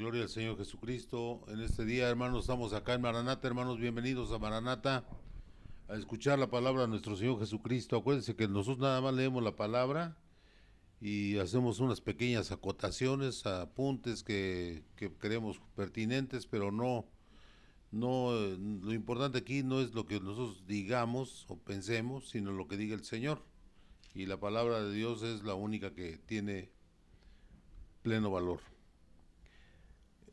Gloria al Señor Jesucristo. En este día, hermanos, estamos acá en Maranata. Hermanos, bienvenidos a Maranata, a escuchar la palabra de nuestro Señor Jesucristo. Acuérdense que nosotros nada más leemos la palabra y hacemos unas pequeñas acotaciones, apuntes que creemos pertinentes, pero lo importante aquí no es lo que nosotros digamos o pensemos, sino lo que diga el Señor. Y la palabra de Dios es la única que tiene pleno valor.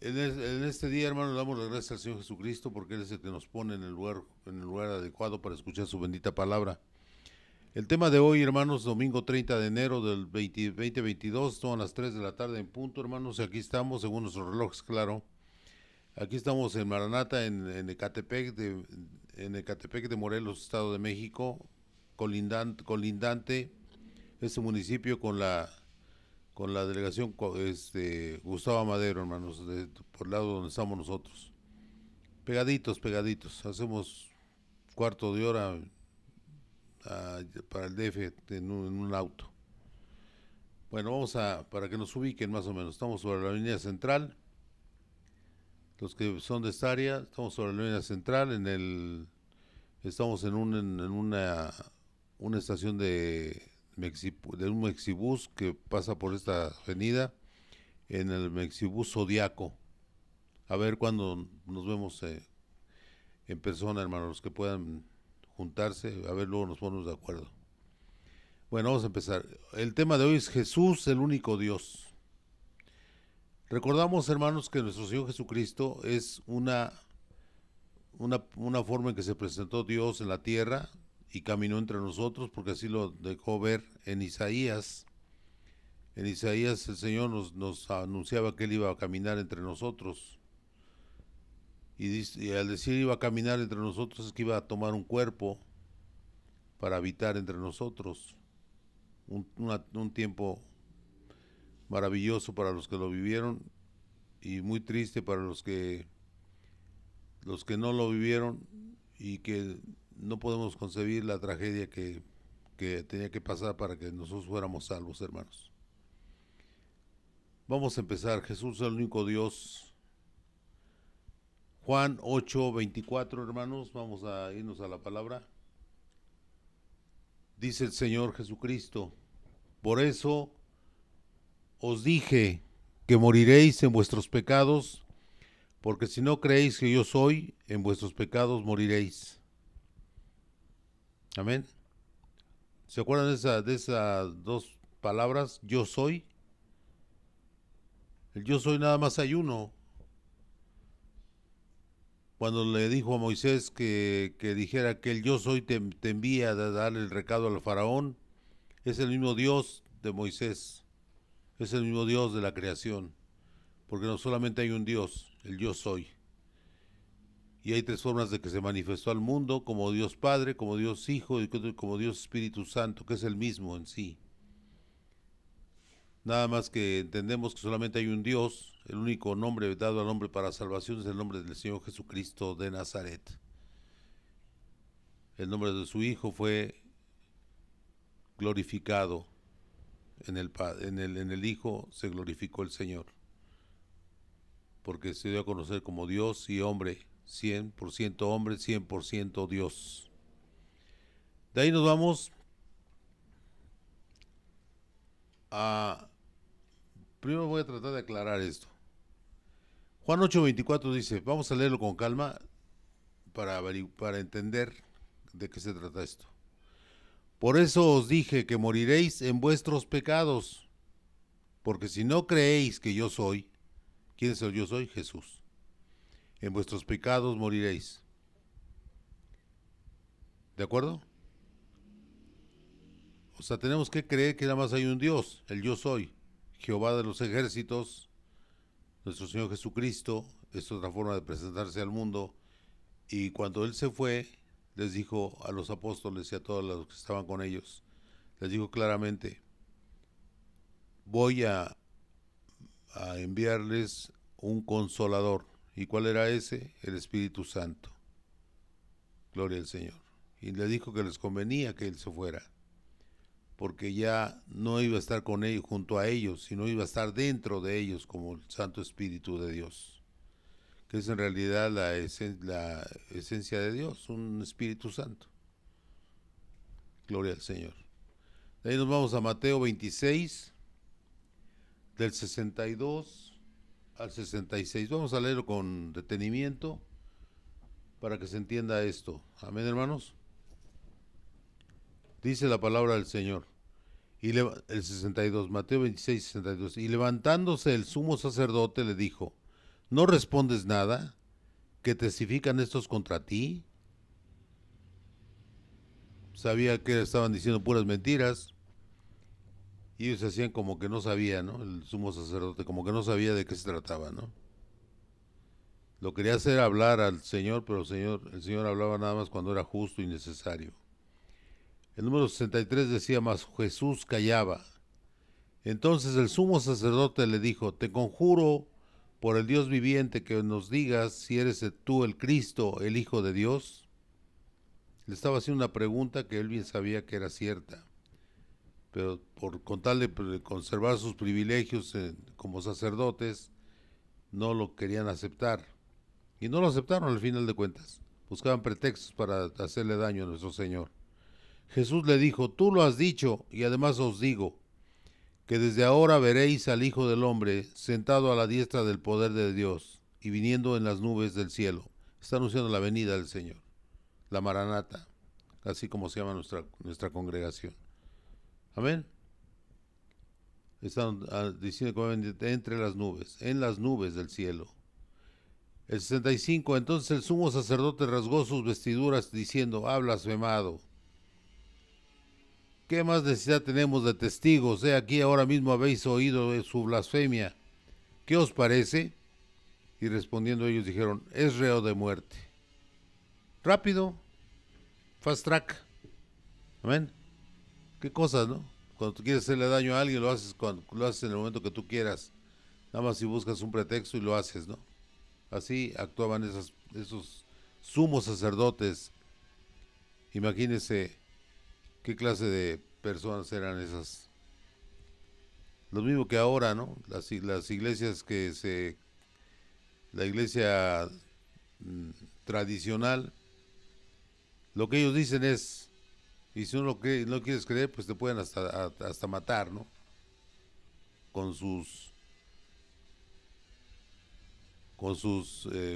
En este día, hermanos, damos las gracias al Señor Jesucristo porque Él es el que nos pone en el lugar adecuado para escuchar su bendita palabra. El tema de hoy, hermanos, domingo 30 de enero del 2022, son las 3 de la tarde en punto, hermanos, y aquí estamos, según nuestros relojes, claro. Aquí estamos en Maranata, en Ecatepec de Morelos, Estado de México, colindante este municipio con la delegación Gustavo Madero, hermanos, por el lado donde estamos nosotros. Pegaditos, pegaditos. Hacemos cuarto de hora para el DF en un auto. Bueno, para que nos ubiquen más o menos. Estamos sobre la línea central. Los que son de esta área, estamos sobre la línea central. Estamos una estación de un Mexibus que pasa por esta avenida, en el Mexibus Zodiaco. A ver cuándo nos vemos en persona, hermanos, los que puedan juntarse, a ver, luego nos ponemos de acuerdo. Bueno, vamos a empezar. El tema de hoy es Jesús, el único Dios. Recordamos, hermanos, que nuestro Señor Jesucristo es una forma en que se presentó Dios en la tierra y caminó entre nosotros, porque así lo dejó ver en Isaías. En Isaías el Señor nos anunciaba que Él iba a caminar entre nosotros. Y al decir iba a caminar entre nosotros es que iba a tomar un cuerpo para habitar entre nosotros. Un tiempo maravilloso para los que lo vivieron y muy triste para los que no lo vivieron y que no podemos concebir la tragedia que tenía que pasar para que nosotros fuéramos salvos, hermanos. Vamos a empezar. Jesús es el único Dios. Juan 8:24, hermanos, vamos a irnos a la palabra. Dice el Señor Jesucristo: por eso os dije que moriréis en vuestros pecados, porque si no creéis que yo soy, en vuestros pecados moriréis. Amén. ¿Se acuerdan de esas dos palabras? Yo soy. El yo soy nada más hay uno. Cuando le dijo a Moisés que dijera que el yo soy te envía a darle el recado al faraón, es el mismo Dios de Moisés, es el mismo Dios de la creación, porque no solamente hay un Dios, el yo soy. Y hay tres formas de que se manifestó al mundo, como Dios Padre, como Dios Hijo y como Dios Espíritu Santo, que es el mismo en sí. Nada más que entendemos que solamente hay un Dios, el único nombre dado al hombre para salvación es el nombre del Señor Jesucristo de Nazaret. El nombre de su Hijo fue glorificado en el Hijo se glorificó el Señor, porque se dio a conocer como Dios y hombre, 100% hombre, 100% Dios. De ahí nos vamos a... Primero voy a tratar de aclarar esto. Juan 8:24 dice, vamos a leerlo con calma para entender de qué se trata esto. Por eso os dije que moriréis en vuestros pecados, porque si no creéis que yo soy, ¿quién es el yo soy? Jesús. En vuestros pecados moriréis. ¿De acuerdo? O sea, tenemos que creer que nada más hay un Dios, el yo soy, Jehová de los ejércitos, nuestro Señor Jesucristo. Es otra forma de presentarse al mundo. Y cuando Él se fue, les dijo a los apóstoles y a todos los que estaban con ellos, les dijo claramente, voy a enviarles un consolador. ¿Y cuál era ese? El Espíritu Santo. Gloria al Señor. Y le dijo que les convenía que Él se fuera. porque ya no iba a estar con ellos, junto a ellos, sino iba a estar dentro de ellos como el Santo Espíritu de Dios, que es en realidad la esencia de Dios, un Espíritu Santo. Gloria al Señor. De ahí nos vamos a Mateo 26, del 62 al 66. Vamos a leerlo con detenimiento para que se entienda esto. Amén, hermanos. Dice la palabra del Señor. El 62, Mateo 26, 62. Y levantándose el sumo sacerdote le dijo: ¿No respondes nada? ¿Que testifican estos contra ti? Sabía que estaban diciendo puras mentiras. Y ellos hacían como que no sabía, ¿no? El sumo sacerdote, como que no sabía de qué se trataba, ¿no? Lo quería hacer hablar al Señor, pero el Señor hablaba nada más cuando era justo y necesario. El número 63 decía: mas Jesús callaba. Entonces el sumo sacerdote le dijo: te conjuro por el Dios viviente que nos digas si eres tú el Cristo, el Hijo de Dios. Le estaba haciendo una pregunta que él bien sabía que era cierta, pero con tal de conservar sus privilegios como sacerdotes, no lo querían aceptar. Y no lo aceptaron al final de cuentas. Buscaban pretextos para hacerle daño a nuestro Señor. Jesús le dijo: tú lo has dicho, y además os digo, que desde ahora veréis al Hijo del Hombre sentado a la diestra del poder de Dios y viniendo en las nubes del cielo. Está anunciando la venida del Señor, la Maranata, así como se llama nuestra congregación. Amén. Están diciendo que va a venir entre las nubes, en las nubes del cielo. El 65, entonces el sumo sacerdote rasgó sus vestiduras diciendo: ha blasfemado. ¿Qué más necesidad tenemos de testigos? Aquí ahora mismo habéis oído su blasfemia. ¿Qué os parece? Y respondiendo ellos dijeron: es reo de muerte. Rápido, fast track. Amén. Qué cosas, ¿no? Cuando tú quieres hacerle daño a alguien, lo haces en el momento que tú quieras. Nada más si buscas un pretexto y lo haces, ¿no? Así actuaban esos sumos sacerdotes. Imagínense qué clase de personas eran esas. Lo mismo que ahora, ¿no? Las iglesias la iglesia mm, tradicional, lo que ellos dicen es, y si no quieres creer, pues te pueden hasta matar, ¿no? Con sus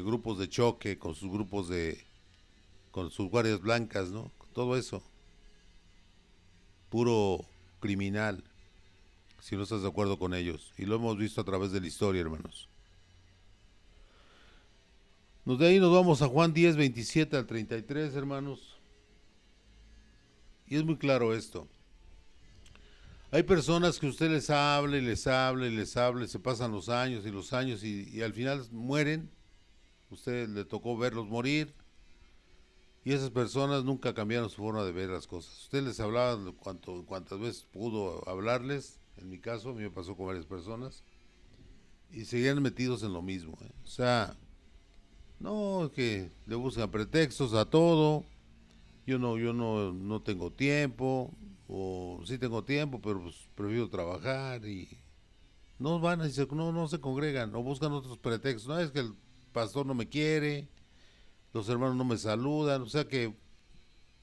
grupos de choque, con sus guardias blancas, ¿no? Todo eso, puro criminal, si no estás de acuerdo con ellos. Y lo hemos visto a través de la historia, hermanos. De ahí nos vamos a Juan 10, 27 al 33, hermanos. Y es muy claro esto. Hay personas que usted les habla y les habla y les habla, y se pasan los años y los años y al final mueren. Usted le tocó verlos morir y esas personas nunca cambiaron su forma de ver las cosas. Usted les hablaba cuantas veces pudo hablarles. En mi caso, a mí me pasó con varias personas y seguían metidos en lo mismo. O sea, no, que le buscan pretextos a todo. Yo no tengo tiempo, o sí tengo tiempo, pero pues prefiero trabajar y no van a decir, no se congregan o buscan otros pretextos. No, es que el pastor no me quiere, los hermanos no me saludan, o sea que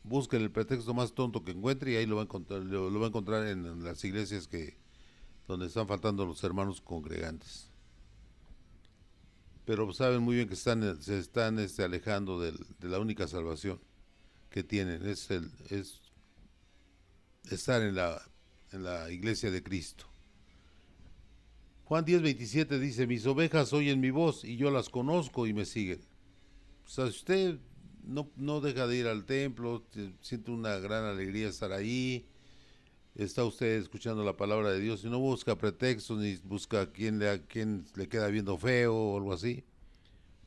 busquen el pretexto más tonto que encuentre y ahí lo va a encontrar en las iglesias donde están faltando los hermanos congregantes. Pero saben muy bien que se están alejando de la única salvación que tienen, es estar en la iglesia de Cristo. Juan 10, 27 dice: mis ovejas oyen mi voz y yo las conozco y me siguen. O sea, si usted no deja de ir al templo, siente una gran alegría estar ahí, está usted escuchando la palabra de Dios y no busca pretextos ni busca a quién le queda viendo feo o algo así.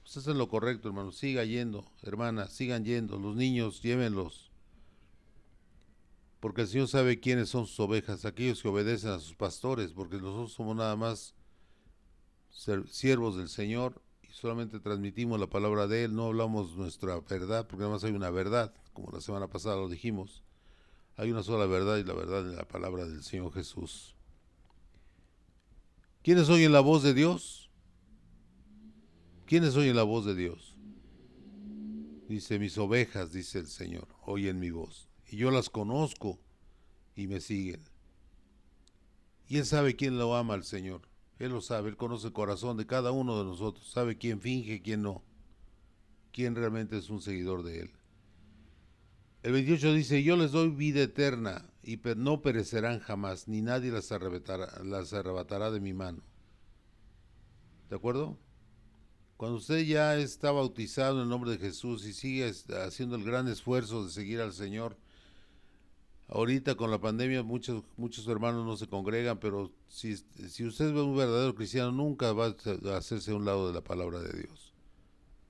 Pues eso es lo correcto, hermano. Siga yendo, hermana, sigan yendo. Los niños, llévenlos. Porque el Señor sabe quiénes son sus ovejas, aquellos que obedecen a sus pastores, porque nosotros somos nada más siervos del Señor y solamente transmitimos la palabra de Él, no hablamos nuestra verdad, porque nada más hay una verdad, como la semana pasada lo dijimos. Hay una sola verdad y la verdad es la palabra del Señor Jesús. ¿Quiénes oyen la voz de Dios? ¿Quiénes oyen la voz de Dios? Dice, mis ovejas, dice el Señor, oyen mi voz. Y yo las conozco y me siguen. Y Él sabe quién lo ama al Señor. Él lo sabe, Él conoce el corazón de cada uno de nosotros. Sabe quién finge, quién no. Quién realmente es un seguidor de Él. El 28 dice, yo les doy vida eterna y no perecerán jamás, ni nadie las arrebatará de mi mano. ¿De acuerdo? Cuando usted ya está bautizado en el nombre de Jesús y sigue haciendo el gran esfuerzo de seguir al Señor, ahorita con la pandemia muchos hermanos no se congregan, pero si usted es un verdadero cristiano, nunca va a hacerse a un lado de la palabra de Dios.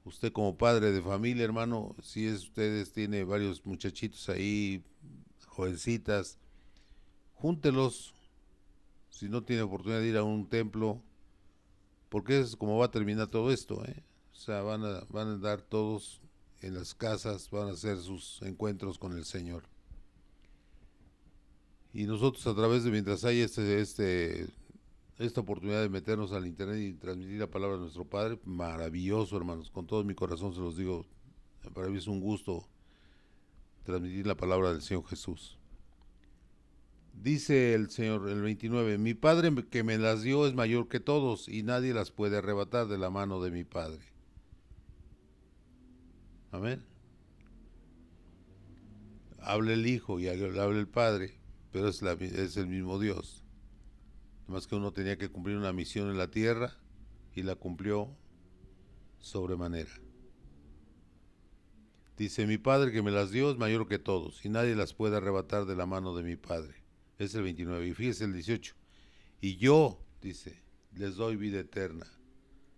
Usted como padre de familia, hermano, si ustedes tiene varios muchachitos ahí, jovencitas, júntelos. Si no tiene oportunidad de ir a un templo, porque es como va a terminar todo esto, ¿eh? O sea, van a andar todos en las casas, van a hacer sus encuentros con el Señor. Y nosotros a través de, mientras hay esta oportunidad de meternos al internet y transmitir la palabra de nuestro Padre, maravilloso, hermanos, con todo mi corazón se los digo, para mí es un gusto transmitir la palabra del Señor Jesús. Dice el Señor, el 29, mi Padre que me las dio es mayor que todos y nadie las puede arrebatar de la mano de mi Padre. Amén. Habla el Hijo y habla el Padre, pero es el mismo Dios. Además que uno tenía que cumplir una misión en la tierra y la cumplió sobremanera. Dice, mi Padre que me las dio es mayor que todos y nadie las puede arrebatar de la mano de mi Padre. Es el 29. Y fíjese el 18. Y yo, dice, les doy vida eterna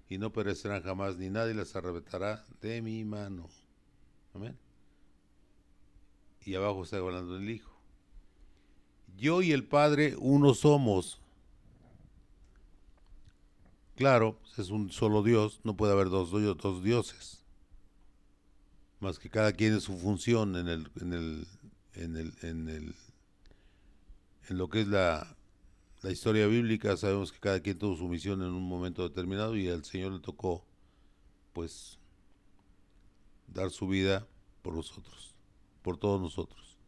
y no perecerán jamás, ni nadie las arrebatará de mi mano. Amén. Y abajo está hablando del Hijo. Yo y el Padre uno somos. Claro, es un solo Dios, no puede haber dos dioses. Más que cada quien en su función en lo que es la historia bíblica. Sabemos que cada quien tuvo su misión en un momento determinado y al Señor le tocó, pues, dar su vida por nosotros, por todos nosotros.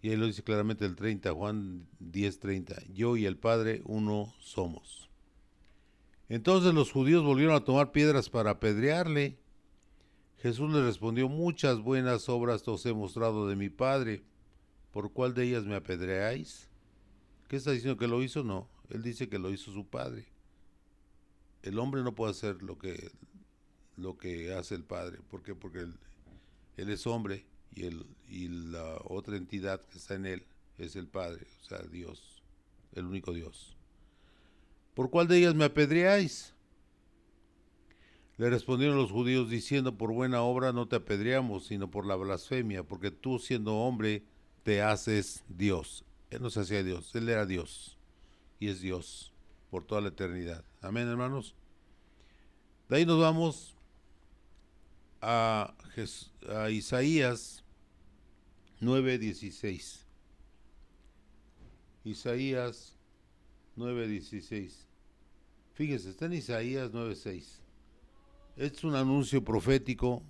Y ahí lo dice claramente el 30, Juan 10:30, yo y el Padre uno somos. Entonces los judíos volvieron a tomar piedras para apedrearle. Jesús les respondió, muchas buenas obras os he mostrado de mi Padre, ¿por cuál de ellas me apedreáis? ¿Qué está diciendo que lo hizo? No, él dice que lo hizo su Padre. El hombre no puede hacer lo que hace el Padre. ¿Por qué? Porque él es hombre y la otra entidad que está en él es el Padre, o sea, Dios, el único Dios. ¿Por cuál de ellas me apedreáis? Le respondieron los judíos diciendo, por buena obra no te apedreamos, sino por la blasfemia, porque tú siendo hombre te haces Dios. Él no se hacía Dios, él era Dios y es Dios por toda la eternidad. Amén, hermanos. De ahí nos vamos a Isaías 9:16. Isaías 9:16. Fíjense, está en Isaías 9:6. Es un anuncio profético,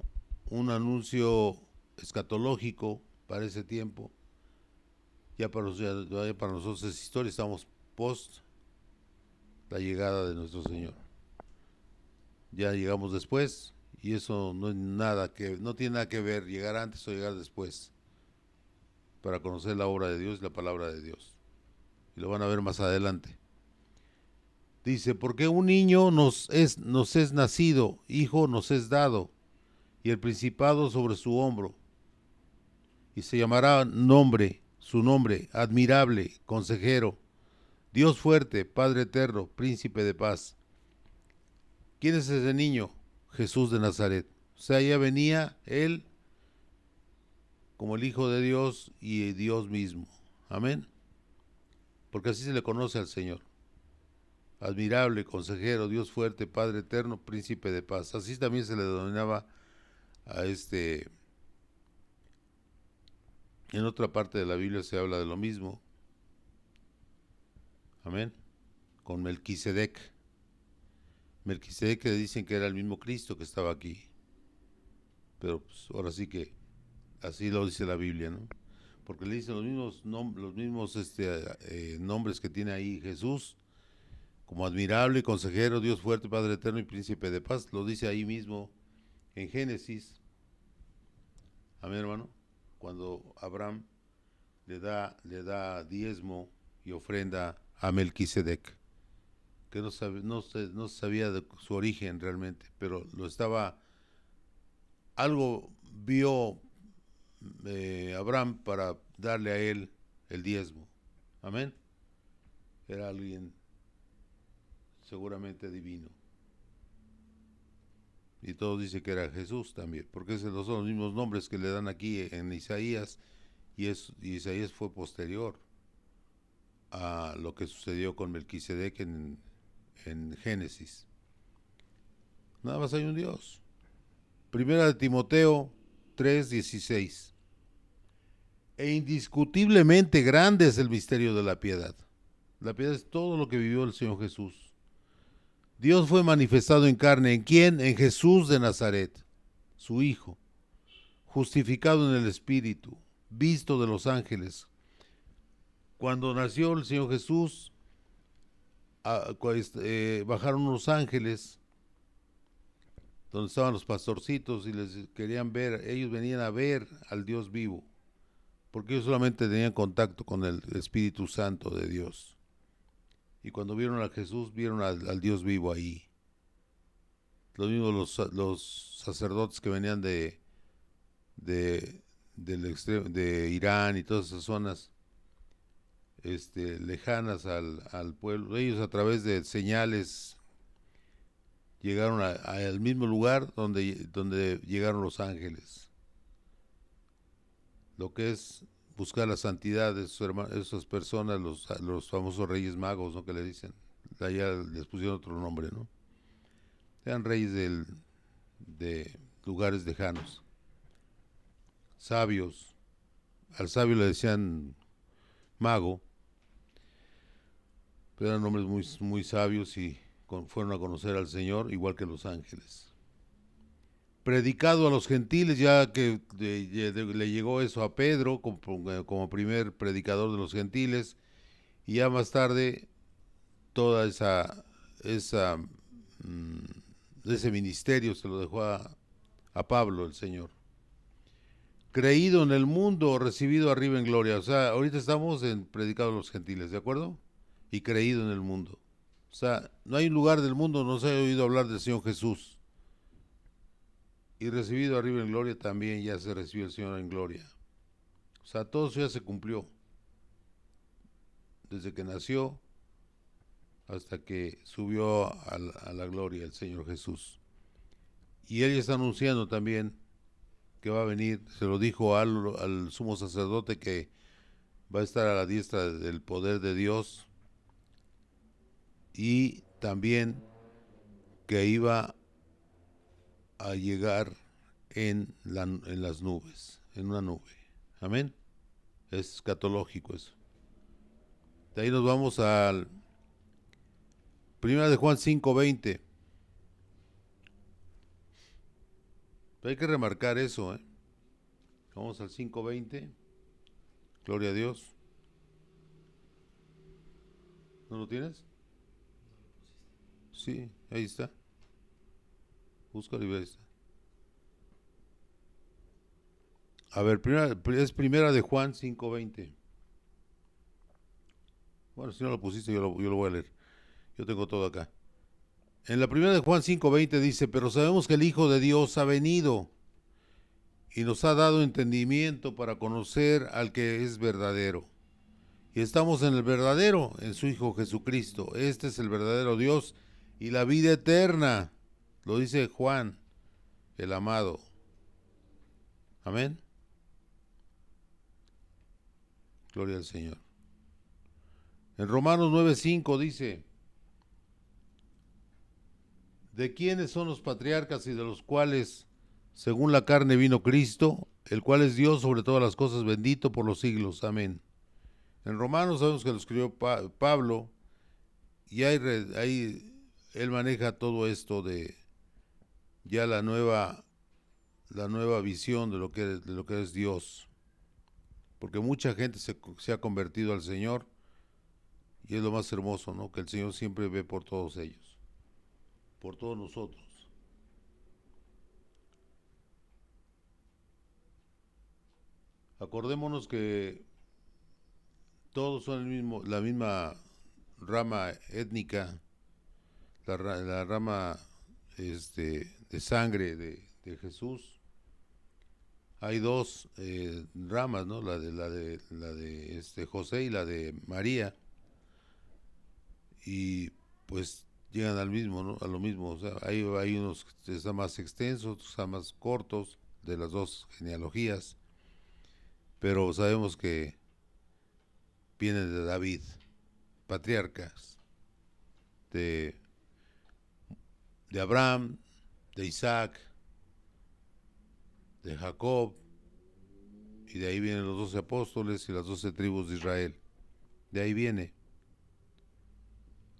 un anuncio escatológico para ese tiempo. Ya para nosotros es historia, estamos post la llegada de nuestro Señor. Ya llegamos después y eso no tiene nada que ver llegar antes o llegar después para conocer la obra de Dios y la palabra de Dios. Y lo van a ver más adelante. Dice, porque un niño nos es nacido, hijo nos es dado, y el principado sobre su hombro, y se llamará su nombre, admirable, consejero, Dios fuerte, Padre eterno, príncipe de paz. ¿Quién es ese niño? Jesús de Nazaret. O sea, ya venía él como el Hijo de Dios y Dios mismo. Amén. Porque así se le conoce al Señor. Admirable, consejero, Dios fuerte, Padre eterno, príncipe de paz. Así también se le denominaba a En otra parte de la Biblia se habla de lo mismo. Amén. Con Melquisedec. Melquisedec que dicen que era el mismo Cristo que estaba aquí. Pero pues, ahora sí que así lo dice la Biblia, ¿no? Porque le dicen los mismos nombres que tiene ahí Jesús, como admirable, consejero, Dios fuerte, Padre eterno y príncipe de paz. Lo dice ahí mismo en Génesis. Amén, hermano. Cuando Abraham le da diezmo y ofrenda a Melquisedec, que no sabía de su origen realmente, pero algo vio Abraham para darle a él el diezmo. Amén. Era alguien seguramente divino. Y todos dicen que era Jesús también, porque esos son los mismos nombres que le dan aquí en Isaías, y Isaías fue posterior a lo que sucedió con Melquisedec en Génesis. Nada más hay un Dios. Primera de Timoteo 3:16. E indiscutiblemente grande es el misterio de la piedad. La piedad es todo lo que vivió el Señor Jesús. Dios fue manifestado en carne. ¿En quién? En Jesús de Nazaret, su Hijo, justificado en el Espíritu, visto de los ángeles. Cuando nació el Señor Jesús, bajaron unos ángeles donde estaban los pastorcitos y les querían ver. Ellos venían a ver al Dios vivo, porque ellos solamente tenían contacto con el Espíritu Santo de Dios. Y cuando vieron a Jesús, vieron al Dios vivo ahí. Lo mismo los sacerdotes que venían de Irán y todas esas zonas lejanas al pueblo. Ellos, a través de señales, llegaron al mismo lugar donde llegaron los ángeles. Lo que es buscar la santidad de esas personas, los famosos reyes magos, ¿no? Que le dicen. Allá les pusieron otro nombre, ¿no? Eran reyes de lugares lejanos. Sabios. Al sabio le decían mago, pero eran hombres muy, muy sabios y fueron a conocer al Señor, igual que los ángeles. Predicado a los gentiles, ya que le llegó eso a Pedro como primer predicador de los gentiles, y ya más tarde toda ese ministerio se lo dejó a Pablo, el Señor. Creído en el mundo, recibido arriba en gloria. O sea, ahorita estamos en predicado a los gentiles, ¿de acuerdo? Y creído en el mundo. O sea, no hay un lugar del mundo donde no se haya oído hablar del Señor Jesús. Y recibido arriba en gloria también ya se recibió el Señor en gloria. O sea, todo eso ya se cumplió. Desde que nació hasta que subió a la gloria el Señor Jesús. Y Él ya está anunciando también que va a venir. Se lo dijo al sumo sacerdote que va a estar a la diestra del poder de Dios. Y también que iba a llegar en las nubes, en una nube. Amén. Es escatológico eso. De ahí nos vamos al 1 de Juan 5:20. Hay que remarcar eso, ¿eh? Vamos al 5:20. Gloria a Dios. ¿No lo tienes? Sí, ahí está. Búscalo y ve, ahí está. A ver, es primera de Juan 5:20. Bueno, si no lo pusiste, yo lo voy a leer. Yo tengo todo acá. En la primera de Juan 5:20 dice, pero sabemos que el Hijo de Dios ha venido y nos ha dado entendimiento para conocer al que es verdadero. Y estamos en el verdadero, en su Hijo Jesucristo. Este es el verdadero Dios y la vida eterna. Lo dice Juan, el amado. Amén. Gloria al Señor. En Romanos 9:5 dice, ¿de quiénes son los patriarcas y de los cuales, según la carne, vino Cristo? el cual es Dios sobre todas las cosas, bendito por los siglos. Amén. En Romanos sabemos que lo escribió Pablo, y ahí él maneja todo esto de ya la nueva visión de lo que es Dios. Porque mucha gente se ha convertido al Señor, y es lo más hermoso, ¿no? Que el Señor siempre ve por todos ellos, por todos nosotros. Acordémonos que todos son la misma rama étnica, la rama de sangre de Jesús. Hay dos ramas, ¿no? La de José y la de María, y pues llegan al mismo, ¿no? A lo mismo. O sea, hay unos que están más extensos, otros están más cortos de las dos genealogías, pero sabemos que vienen de David, patriarcas, de, de Abraham, de Isaac, de Jacob, y de ahí vienen los 12 apóstoles y las 12 tribus de Israel. De ahí viene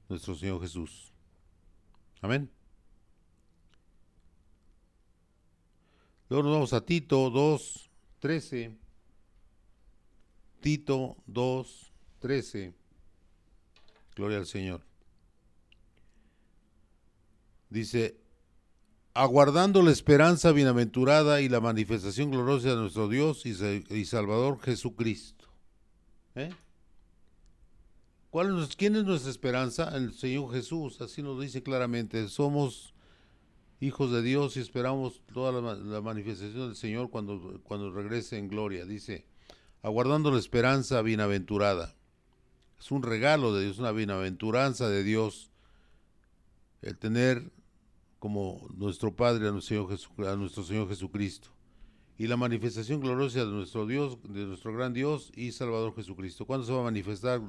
nuestro Señor Jesús. Amén. Luego nos vamos a Tito 2:13. Tito 2:13. Gloria al Señor. Dice: aguardando la esperanza bienaventurada y la manifestación gloriosa de nuestro Dios y Salvador Jesucristo. ¿Eh? ¿Quién es nuestra esperanza? El Señor Jesús, así nos dice claramente. Somos hijos de Dios y esperamos toda la manifestación del Señor cuando regrese en gloria. Dice, aguardando la esperanza bienaventurada. Es un regalo de Dios, una bienaventuranza de Dios, el tener como nuestro Padre a nuestro Señor Jesucristo, y la manifestación gloriosa de nuestro Dios, de nuestro gran Dios y Salvador Jesucristo. ¿Cuándo se va a manifestar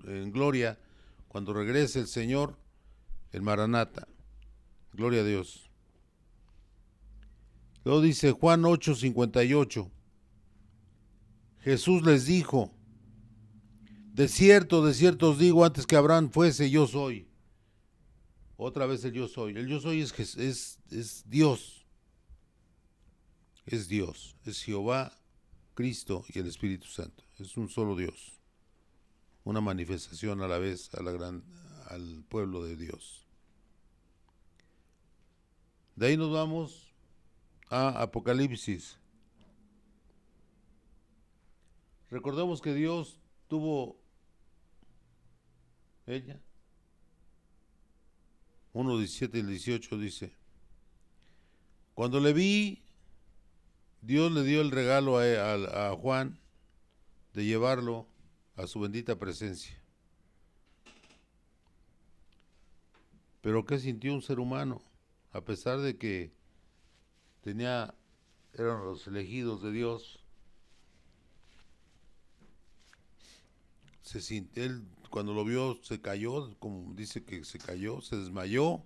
en gloria? Cuando regrese el Señor, el Maranata. Gloria a Dios. Luego dice Juan 8:58. Jesús les dijo: de cierto os digo, antes que Abraham fuese, yo soy. Otra vez el yo soy. El yo soy es Dios. Es Dios. Es Jehová, Cristo y el Espíritu Santo. Es un solo Dios. Una manifestación a la vez al pueblo de Dios. De ahí nos vamos a Apocalipsis. Recordemos que Dios tuvo ella. 1:17 y el 18 dice: cuando le vi, Dios le dio el regalo a Juan de llevarlo a su bendita presencia. Pero ¿qué sintió un ser humano? A pesar de que eran los elegidos de Dios, él cuando lo vio se cayó, como dice que se cayó, se desmayó.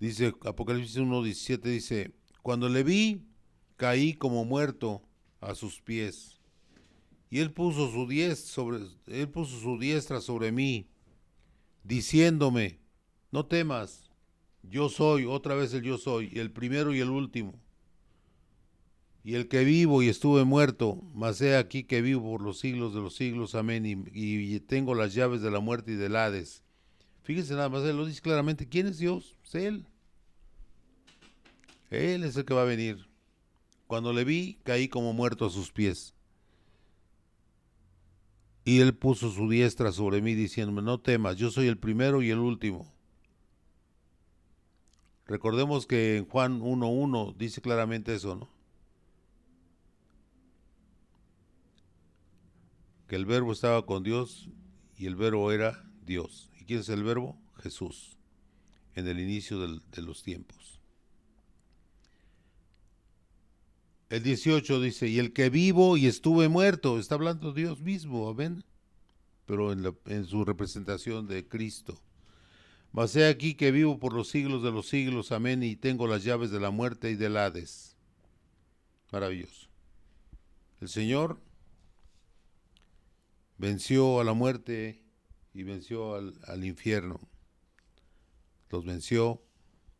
Dice Apocalipsis 1:17, dice: cuando le vi, caí como muerto a sus pies. Y él puso su diestra sobre mí, diciéndome: no temas, yo soy, otra vez el yo soy, el primero y el último, y el que vivo y estuve muerto, mas he aquí que vivo por los siglos de los siglos, amén, y tengo las llaves de la muerte y del Hades. Fíjense nada más, él lo dice claramente. ¿Quién es Dios? Es Él. Él es el que va a venir. Cuando le vi, caí como muerto a sus pies. Y él puso su diestra sobre mí, diciéndome: no temas, yo soy el primero y el último. Recordemos que en Juan 1:1 dice claramente eso, ¿no? Que el verbo estaba con Dios y el verbo era Dios. ¿Y quién es el verbo? Jesús, en el inicio de los tiempos. El 18 dice: y el que vivo y estuve muerto. Está hablando Dios mismo, amén, pero en su representación de Cristo. Mas he aquí que vivo por los siglos de los siglos, amén, y tengo las llaves de la muerte y del Hades. Maravilloso. El Señor venció a la muerte y venció al infierno. Los venció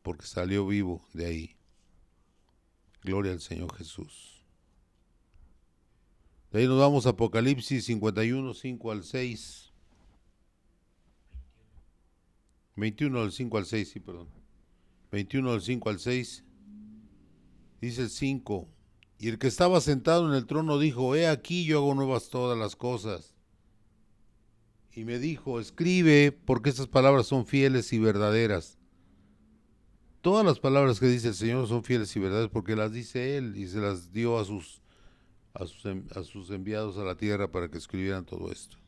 porque salió vivo de ahí. Gloria al Señor Jesús. De ahí nos vamos a Apocalipsis 51, 5 al 6. 21 del 5 al 6, sí, perdón. 21 del 5 al 6. Dice el 5. Y el que estaba sentado en el trono dijo, he aquí yo hago nuevas todas las cosas. Y me dijo, escribe, porque estas palabras son fieles y verdaderas. Todas las palabras que dice el Señor son fieles y verdaderas porque las dice Él y se las dio a sus enviados a la tierra para que escribieran todo esto.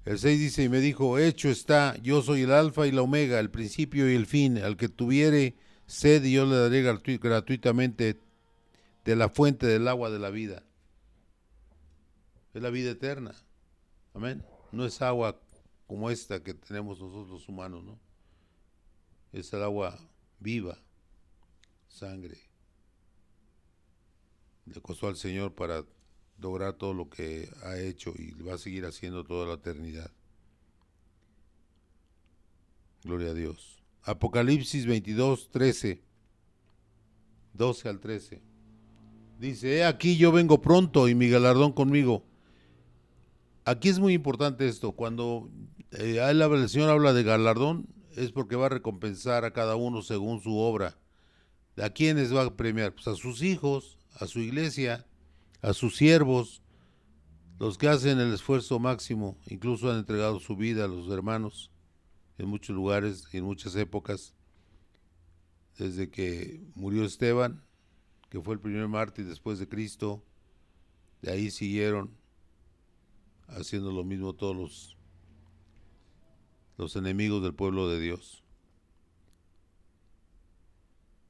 El 6 dice, y me dijo, hecho está, yo soy el alfa y la omega, el principio y el fin, al que tuviere sed y yo le daré gratuitamente de la fuente del agua de la vida. Es la vida eterna. Amén. No es agua como esta que tenemos nosotros los humanos, ¿no? Es el agua viva, sangre. Le costó al Señor para lograr todo lo que ha hecho y va a seguir haciendo toda la eternidad. Gloria a Dios. Apocalipsis 22, 13. 12 al 13. Dice, he aquí yo vengo pronto y mi galardón conmigo. Aquí es muy importante esto. Cuando el Señor habla de galardón, es porque va a recompensar a cada uno según su obra. ¿A quiénes va a premiar? Pues a sus hijos, a su iglesia, a sus siervos, los que hacen el esfuerzo máximo, incluso han entregado su vida a los hermanos en muchos lugares y en muchas épocas, desde que murió Esteban, que fue el primer mártir después de Cristo, de ahí siguieron haciendo lo mismo todos los enemigos del pueblo de Dios.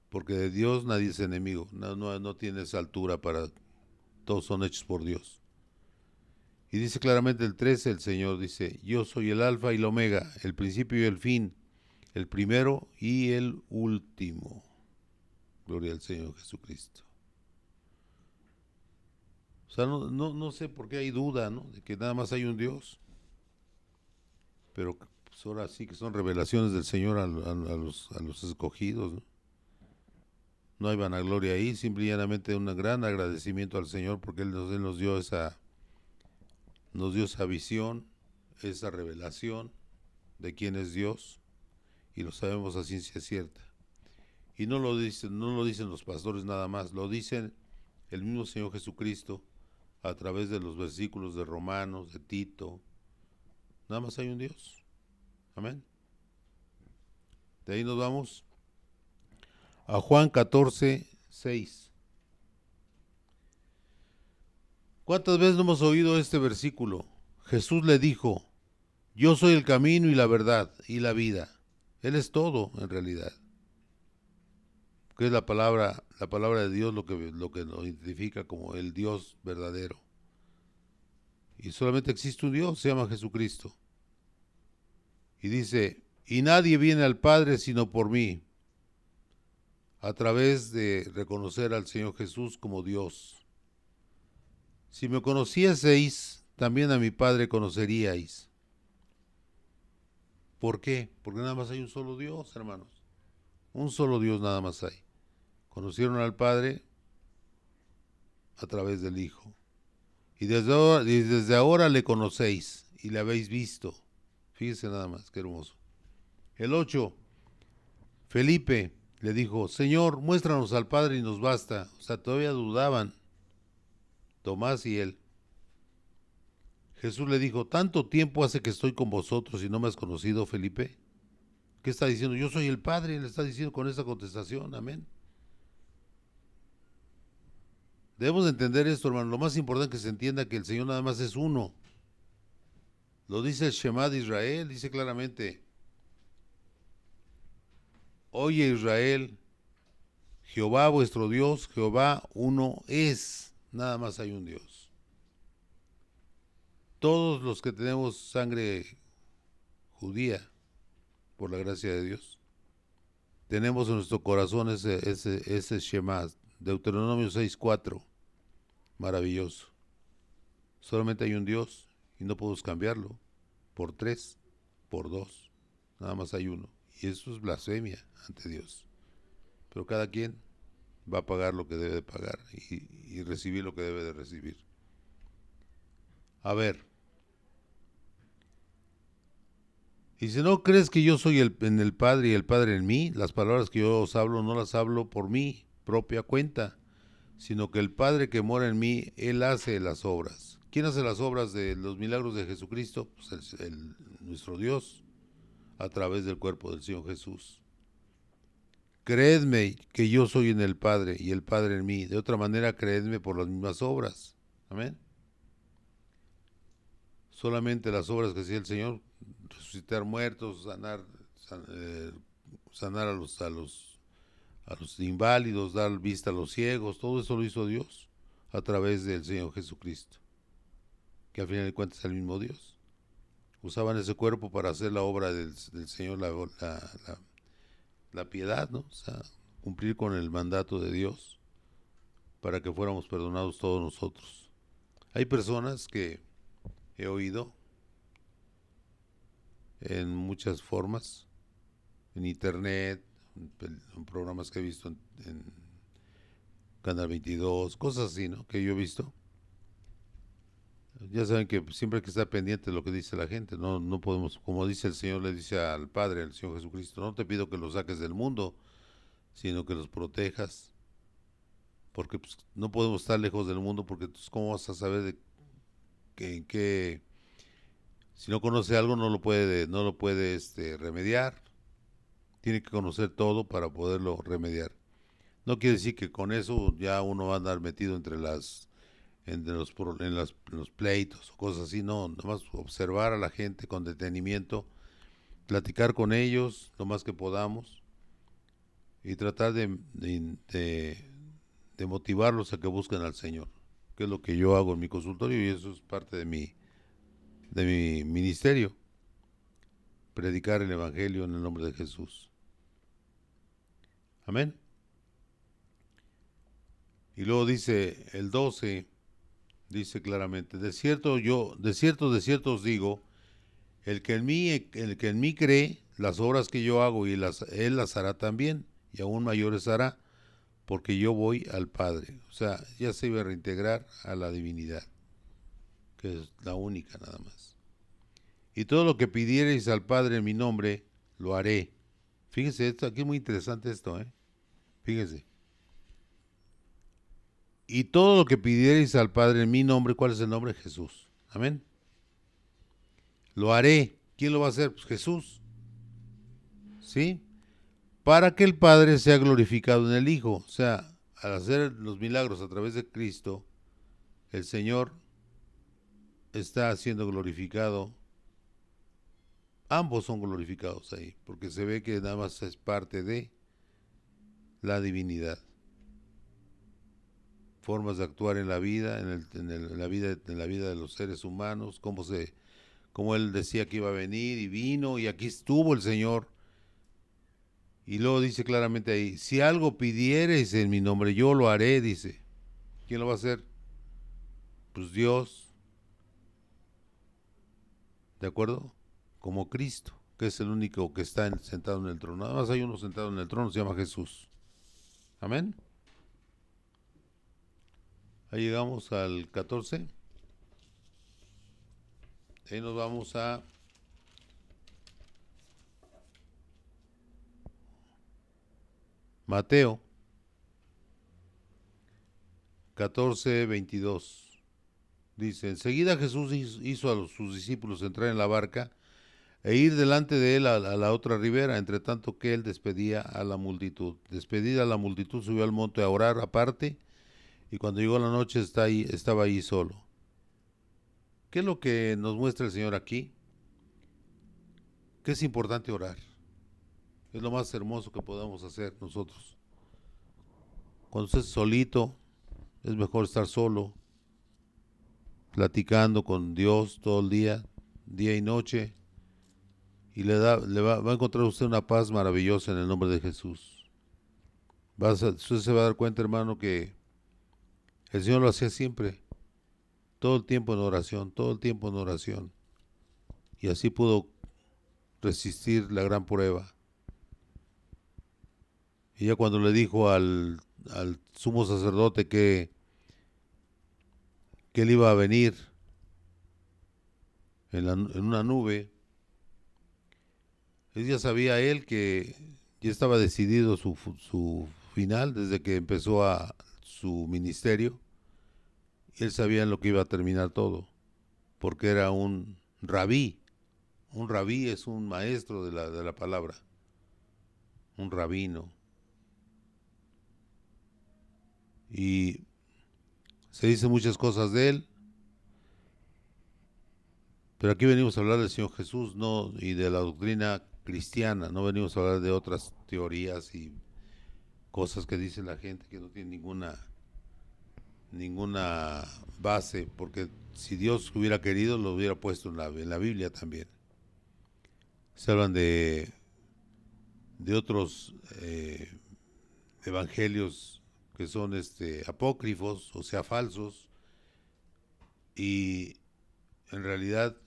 Porque de Dios nadie es enemigo, no tiene esa altura para, todos son hechos por Dios. Y dice claramente el 13, el Señor dice, yo soy el alfa y el omega, el principio y el fin, el primero y el último. Gloria al Señor Jesucristo. O sea, no sé por qué hay duda, ¿no? De que nada más hay un Dios. Pero pues ahora sí que son revelaciones del Señor a los escogidos, ¿no? No hay vanagloria ahí, simple y llanamente un gran agradecimiento al Señor porque Él nos dio esa visión, esa revelación de quién es Dios y lo sabemos a ciencia cierta. Y no lo dicen los pastores nada más, lo dicen el mismo Señor Jesucristo a través de los versículos de Romanos, de Tito. Nada más hay un Dios. Amén. De ahí nos vamos a Juan 14, 6. ¿Cuántas veces no hemos oído este versículo? Jesús le dijo, yo soy el camino y la verdad y la vida. Él es todo en realidad. Que es la palabra de Dios lo que nos identifica como el Dios verdadero. Y solamente existe un Dios, se llama Jesucristo. Y dice, y nadie viene al Padre sino por mí, a través de reconocer al Señor Jesús como Dios. Si me conocieseis, también a mi Padre conoceríais. ¿Por qué? Porque nada más hay un solo Dios, hermanos. Un solo Dios nada más hay. Conocieron al Padre a través del Hijo. Y desde ahora le conocéis y le habéis visto. Fíjense nada más, qué hermoso. El 8. Felipe le dijo, Señor, muéstranos al Padre y nos basta. O sea, todavía dudaban Tomás y él. Jesús le dijo, ¿tanto tiempo hace que estoy con vosotros y no me has conocido, Felipe? ¿Qué está diciendo? Yo soy el Padre, le está diciendo con esta contestación, amén. Debemos de entender esto, hermano. Lo más importante es que se entienda que el Señor nada más es uno. Lo dice el Shema de Israel, dice claramente, oye Israel, Jehová vuestro Dios, Jehová uno es, nada más hay un Dios. Todos los que tenemos sangre judía, por la gracia de Dios, tenemos en nuestro corazón ese Shema, Deuteronomio 6:4, maravilloso. Solamente hay un Dios y no podemos cambiarlo por tres, por dos, nada más hay uno. Y eso es blasfemia ante Dios. Pero cada quien va a pagar lo que debe de pagar y recibir lo que debe de recibir. A ver, y si no crees que yo soy en el Padre y el Padre en mí, las palabras que yo os hablo no las hablo por mi propia cuenta, sino que el Padre que mora en mí, Él hace las obras. ¿Quién hace las obras de los milagros de Jesucristo? Pues nuestro Dios, a través del cuerpo del Señor Jesús. Creedme que yo soy en el Padre y el Padre en mí. De otra manera, creedme por las mismas obras. Amén. Solamente las obras que hacía el Señor, resucitar muertos, sanar a los inválidos, dar vista a los ciegos, todo eso lo hizo Dios a través del Señor Jesucristo, que al final de cuentas es el mismo Dios. Usaban ese cuerpo para hacer la obra del Señor, la piedad, ¿no? O sea, cumplir con el mandato de Dios para que fuéramos perdonados todos nosotros. Hay personas que he oído en muchas formas, en internet, en programas que he visto en Canal 22, cosas así, ¿no? Que yo he visto. Ya saben que siempre hay que estar pendiente de lo que dice la gente. No podemos, como dice el Señor, le dice al Padre, al Señor Jesucristo, no te pido que los saques del mundo, sino que los protejas. Porque pues, no podemos estar lejos del mundo, porque entonces, ¿cómo vas a saber en qué? Si no conoce algo, no lo puede remediar. Tiene que conocer todo para poderlo remediar. No quiere decir que con eso ya uno va a andar metido en los pleitos o cosas así, no, nada más observar a la gente con detenimiento, platicar con ellos lo más que podamos y tratar de motivarlos a que busquen al Señor, que es lo que yo hago en mi consultorio y eso es parte de mi ministerio, predicar el Evangelio en el nombre de Jesús. Amén. Y luego dice el 12, dice claramente, de cierto os digo, el que en mí cree, las obras que yo hago él las hará también, y aún mayores hará, porque yo voy al Padre. O sea, ya se iba a reintegrar a la divinidad, que es la única nada más. Y todo lo que pidiereis al Padre en mi nombre, lo haré. Fíjense, aquí es muy interesante esto, ¿eh? Fíjense. Y todo lo que pidiereis al Padre en mi nombre, ¿cuál es el nombre? Jesús. Amén. Lo haré. ¿Quién lo va a hacer? Pues Jesús. ¿Sí? Para que el Padre sea glorificado en el Hijo. O sea, al hacer los milagros a través de Cristo, el Señor está siendo glorificado. Ambos son glorificados ahí, porque se ve que nada más es parte de la divinidad. Formas de actuar en la vida, en la vida de los seres humanos, como Él decía que iba a venir y vino y aquí estuvo el Señor. Y luego dice claramente ahí, si algo pidiereis en mi nombre, yo lo haré, dice. ¿Quién lo va a hacer? Pues Dios, ¿de acuerdo? Como Cristo, que es el único que está sentado en el trono. Nada más hay uno sentado en el trono, se llama Jesús. Amén. Ahí llegamos al 14. Ahí nos vamos a Mateo 14:22. Dice, enseguida Jesús hizo a sus discípulos entrar en la barca e ir delante de él a la otra ribera, entre tanto que él despedía a la multitud. Despedida la multitud, subió al monte a orar aparte, y cuando llegó la noche estaba ahí solo. ¿Qué es lo que nos muestra el Señor aquí? Que es importante orar. Es lo más hermoso que podemos hacer nosotros. Cuando estés solito, es mejor estar solo, platicando con Dios todo el día y noche, y va a encontrar usted una paz maravillosa en el nombre de Jesús. Usted se va a dar cuenta, hermano, que el Señor lo hacía siempre, todo el tiempo en oración, todo el tiempo en oración. Y así pudo resistir la gran prueba. Y ya cuando le dijo al sumo sacerdote que él iba a venir en una nube, él ya sabía él que ya estaba decidido su final desde que empezó su ministerio. Él sabía en lo que iba a terminar todo, porque era un rabí. Un rabí es un maestro de la palabra, un rabino. Y se dicen muchas cosas de él, pero aquí venimos a hablar del Señor Jesús, no, y de la doctrina cristiana, no venimos a hablar de otras teorías y cosas que dice la gente que no tienen ninguna base, porque si Dios hubiera querido lo hubiera puesto en la Biblia también. Se hablan de otros evangelios que son apócrifos, o sea, falsos, y en realidad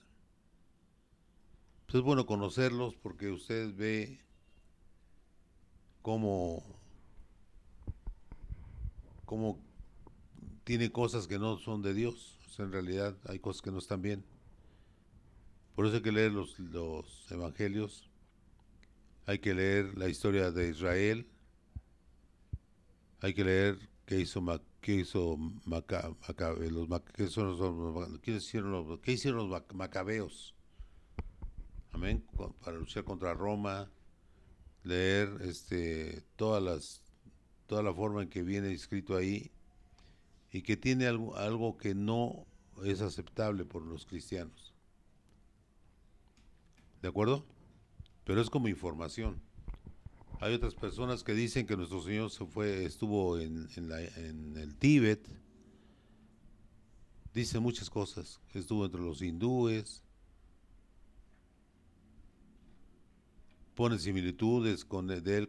pues es bueno conocerlos porque usted ve cómo, cómo tiene cosas que no son de Dios. O sea, en realidad hay cosas que no están bien. Por eso hay que leer los evangelios, hay que leer la historia de Israel, hay que leer qué hizo qué hicieron los macabeos, amén, para luchar contra Roma, leer toda la forma en que viene escrito ahí y que tiene algo que no es aceptable por los cristianos. ¿De acuerdo? Pero es como información. Hay otras personas que dicen que nuestro Señor estuvo en el Tíbet. Dicen muchas cosas. Estuvo entre los hindúes. Ponen similitudes de él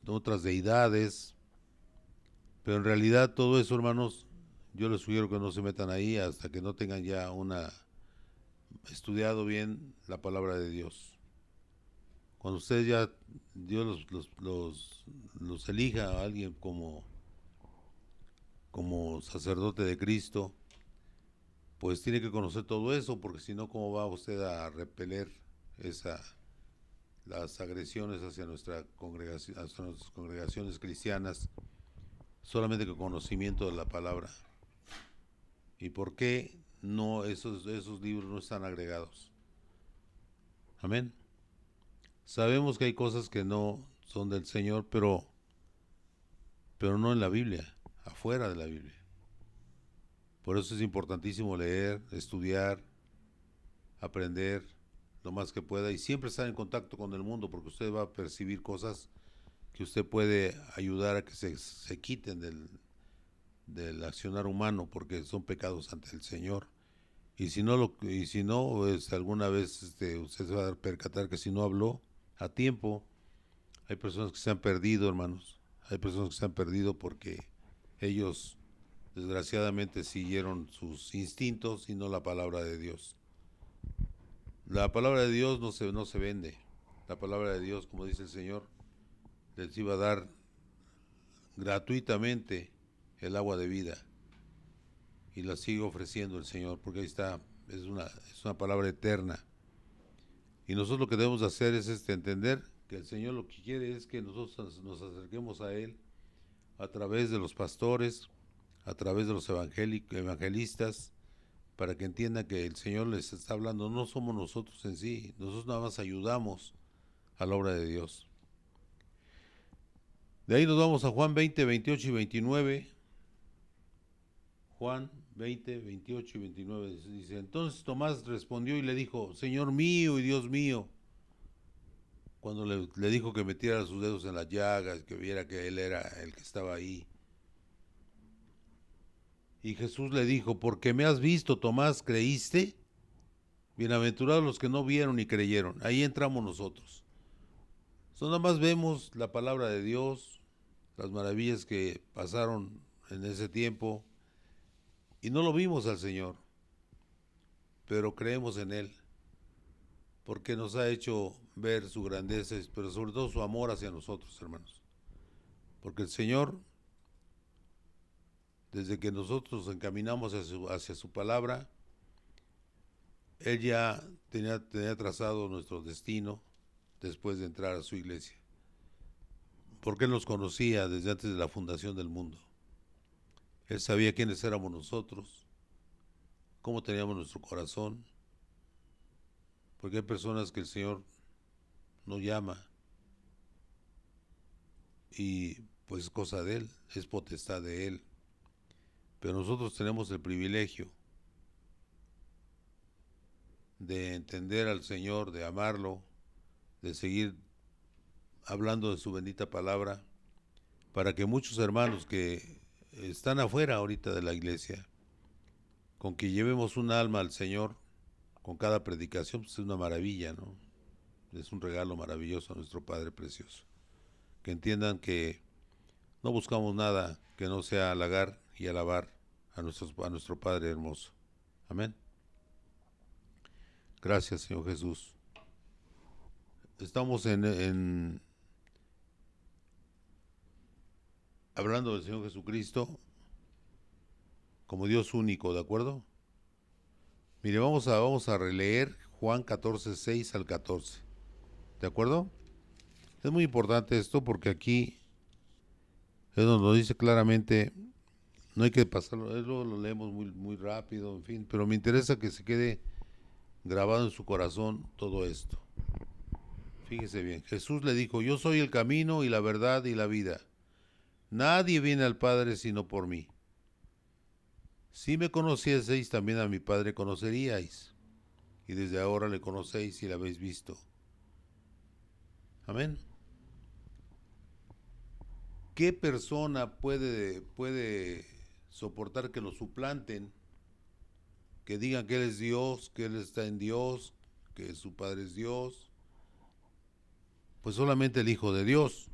otras deidades. Pero en realidad todo eso, hermanos, yo les sugiero que no se metan ahí hasta que no tengan ya estudiado bien la palabra de Dios. Cuando ustedes ya, Dios los elija a alguien como sacerdote de Cristo, pues tiene que conocer todo eso, porque si no, ¿cómo va usted a repeler las agresiones hacia hacia nuestras congregaciones cristianas, solamente con conocimiento de la palabra? ¿Y por qué no esos libros no están agregados? Amén. Sabemos que hay cosas que no son del Señor, pero no en la Biblia, afuera de la Biblia. Por eso es importantísimo leer, estudiar, aprender lo más que pueda y siempre estar en contacto con el mundo, porque usted va a percibir cosas que usted puede ayudar a que se quiten del accionar humano, porque son pecados ante el Señor. Y si no pues, alguna vez usted se va a percatar que si no habló a tiempo, hay personas que se han perdido, hermanos. Hay personas que se han perdido porque ellos desgraciadamente siguieron sus instintos y no la palabra de Dios. La palabra de Dios no se vende. La palabra de Dios, como dice el Señor, les iba a dar gratuitamente el agua de vida. Y la sigue ofreciendo el Señor, porque ahí está, es una palabra eterna. Y nosotros lo que debemos hacer es entender que el Señor lo que quiere es que nosotros nos acerquemos a Él a través de los pastores, a través de los evangelistas, para que entiendan que el Señor les está hablando. No somos nosotros en sí, nosotros nada más ayudamos a la obra de Dios. De ahí nos vamos a Juan 20, 28 y 29. Juan 20, 28 y 29 dice: entonces Tomás respondió y le dijo: Señor mío y Dios mío. Cuando le dijo que metiera sus dedos en las llagas, que viera que él era el que estaba ahí. Y Jesús le dijo: porque me has visto, Tomás, ¿creíste? Bienaventurados los que no vieron y creyeron. Ahí entramos nosotros. Nada más vemos la palabra de Dios, las maravillas que pasaron en ese tiempo, y no lo vimos al Señor, pero creemos en Él, porque nos ha hecho ver su grandeza, pero sobre todo su amor hacia nosotros, hermanos. Porque el Señor, desde que nosotros nos encaminamos hacia su palabra, Él ya tenía trazado nuestro destino después de entrar a su iglesia. Porque Él nos conocía desde antes de la fundación del mundo. Él sabía quiénes éramos nosotros, cómo teníamos nuestro corazón, porque hay personas que el Señor no llama y pues es cosa de Él, es potestad de Él. Pero nosotros tenemos el privilegio de entender al Señor, de amarlo, de seguir hablando de su bendita palabra, para que muchos hermanos que están afuera ahorita de la iglesia, con que llevemos un alma al Señor con cada predicación, pues es una maravilla, ¿no? Es un regalo maravilloso a nuestro Padre precioso. Que entiendan que no buscamos nada que no sea halagar y alabar a nuestro Padre hermoso. Amén. Gracias, Señor Jesús. Estamos hablando del Señor Jesucristo como Dios único, ¿de acuerdo? Mire, vamos a releer Juan 14, 6 al 14. ¿De acuerdo? Es muy importante esto porque aquí es donde nos dice claramente, no hay que pasarlo, lo leemos muy rápido, en fin, pero me interesa que se quede grabado en su corazón todo esto. Fíjese bien, Jesús le dijo, yo soy el camino y la verdad y la vida. Nadie viene al Padre sino por mí. Si me conocieseis, también a mi Padre conoceríais. Y desde ahora le conocéis y le habéis visto. Amén. ¿Qué persona puede soportar que lo suplanten? Que digan que Él es Dios, que Él está en Dios, que su Padre es Dios. Pues solamente el Hijo de Dios.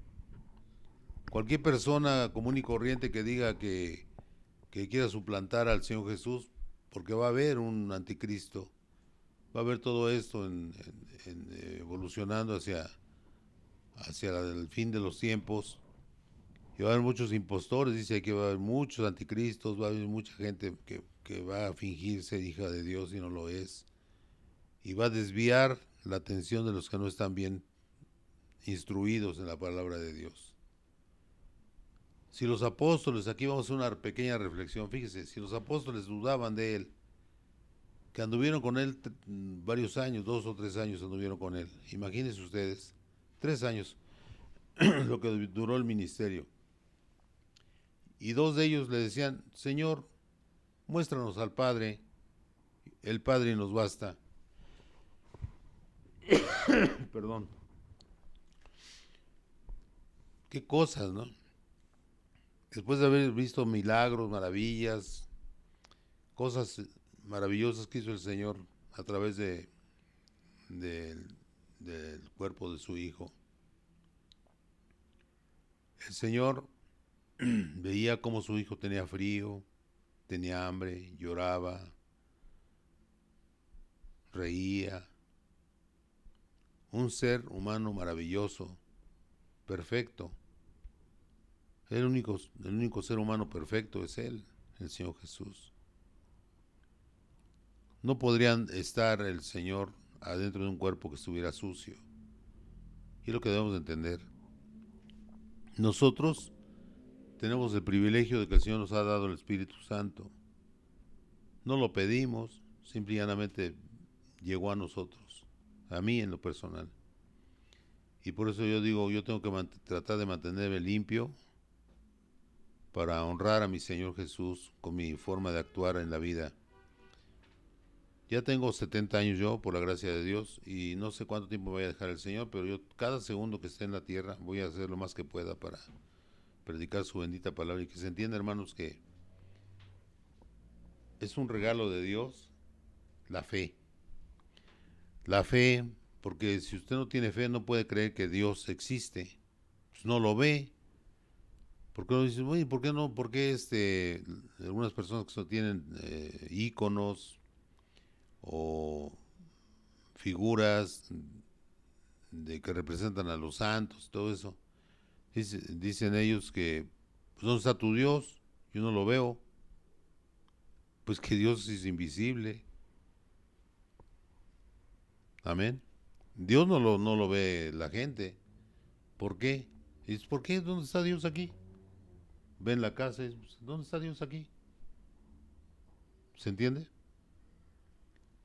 Cualquier persona común y corriente que diga que quiera suplantar al Señor Jesús, porque va a haber un anticristo, va a haber todo esto evolucionando hacia el fin de los tiempos, y va a haber muchos impostores, dice que va a haber muchos anticristos, va a haber mucha gente que va a fingir ser hija de Dios y no lo es, y va a desviar la atención de los que no están bien instruidos en la palabra de Dios. Si los apóstoles, aquí vamos a una pequeña reflexión, fíjese, si los apóstoles dudaban de Él, que anduvieron con Él varios años, 2 o 3 años anduvieron con Él, imagínense ustedes, 3 años, lo que duró el ministerio, y 2 de ellos le decían, Señor, muéstranos al Padre, el Padre nos basta. Perdón. Qué cosas, ¿no? Después de haber visto milagros, maravillas, cosas maravillosas que hizo el Señor a través de- del cuerpo de su Hijo, el Señor veía cómo su Hijo tenía frío, tenía hambre, lloraba, reía. Un ser humano maravilloso, perfecto. El único ser humano perfecto es Él, el Señor Jesús. No podrían estar el Señor adentro de un cuerpo que estuviera sucio. Y es lo que debemos de entender. Nosotros tenemos el privilegio de que el Señor nos ha dado el Espíritu Santo. No lo pedimos, simplemente llegó a nosotros, a mí en lo personal. Y por eso yo digo, yo tengo que tratar de mantenerme limpio para honrar a mi Señor Jesús con mi forma de actuar en la vida. Ya tengo 70 años yo, por la gracia de Dios, y no sé cuánto tiempo me voy a dejar el Señor, pero yo cada segundo que esté en la tierra voy a hacer lo más que pueda para predicar su bendita palabra y que se entienda, hermanos, que es un regalo de Dios la fe. La fe, porque si usted no tiene fe no puede creer que Dios existe. Pues no lo ve. ¿Por qué no dice, oye, por qué no? ¿Por qué algunas personas que tienen íconos o figuras de que representan a los santos, todo eso? Dicen ellos que, pues, ¿dónde está tu Dios? Yo no lo veo. Pues que Dios es invisible. Amén. Dios no lo ve la gente. ¿Por qué? Y dices, ¿por qué? ¿Dónde está Dios aquí? Ven la casa y dices, ¿dónde está Dios aquí? ¿Se entiende?